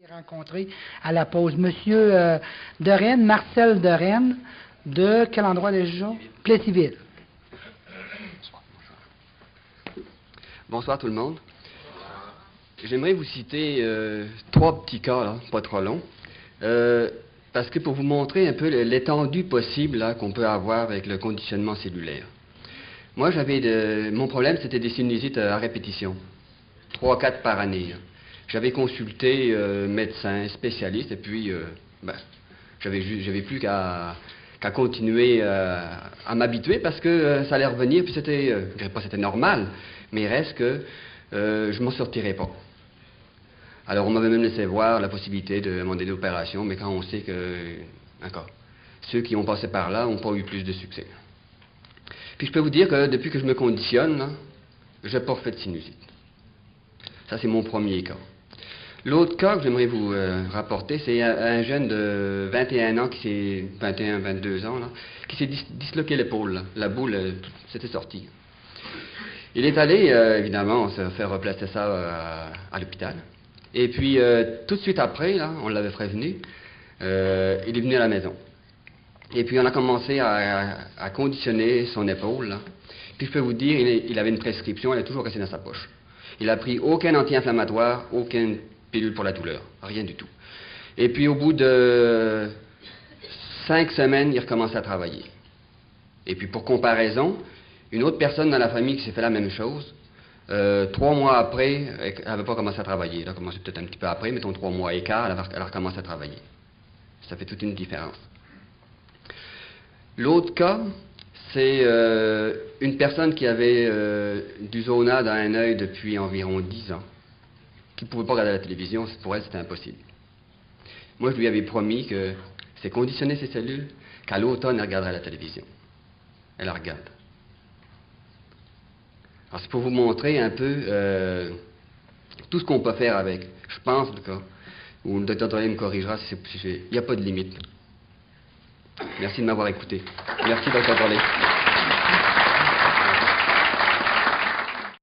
Rencontré à la pause. Monsieur de Rennes, Marcel de Rennes, de quel endroit déjà? Plessisville. Bonsoir tout le monde. J'aimerais vous citer trois petits cas, là, pas trop longs, parce que pour vous montrer un peu l'étendue possible qu'on peut avoir avec le conditionnement cellulaire. Moi, mon problème, c'était des sinusites à répétition, 3-4 par année. J'avais consulté médecins, spécialistes, et puis j'avais plus qu'à continuer à m'habituer parce que ça allait revenir, puis c'était, je dirais pas c'était normal, mais il reste que je m'en sortirais pas. Alors on m'avait même laissé voir la possibilité de demander des opérations, mais quand on sait que, encore, ceux qui ont passé par là n'ont pas eu plus de succès. Puis je peux vous dire que depuis que je me conditionne, je n'ai pas refait de sinusite. Ça, c'est mon premier cas. L'autre cas que j'aimerais vous rapporter, c'est un jeune de 21 ans, 22 ans, là, qui s'est disloqué l'épaule. La boule, s'était sortie. Il est allé, évidemment, se faire replacer ça à l'hôpital. Et puis, tout de suite après, là, on l'avait prévenu, il est venu à la maison. Et puis, on a commencé à conditionner son épaule. Là. Puis, je peux vous dire, il avait une prescription, elle est toujours restée dans sa poche. Il n'a pris aucun anti-inflammatoire, aucune pilule pour la douleur, rien du tout. Et puis au bout de 5 semaines, il recommence à travailler. Et puis pour comparaison, une autre personne dans la famille qui s'est fait la même chose, 3 mois après, elle n'avait pas commencé à travailler. Elle a commencé peut-être un petit peu après, mettons 3 mois et quart, elle a recommencé à travailler. Ça fait toute une différence. L'autre cas, c'est une personne qui avait du zona dans un œil depuis environ 10 ans, qui ne pouvait pas regarder la télévision, pour elle c'était impossible. Moi je lui avais promis que c'est conditionner ses cellules, qu'à l'automne elle regarderait la télévision. Elle la regarde. Alors c'est pour vous montrer un peu tout ce qu'on peut faire avec. Je pense, en tout cas, ou le docteur Drolet me corrigera, il n'y a pas de limite. Merci de m'avoir écouté. Merci, docteur Drolet.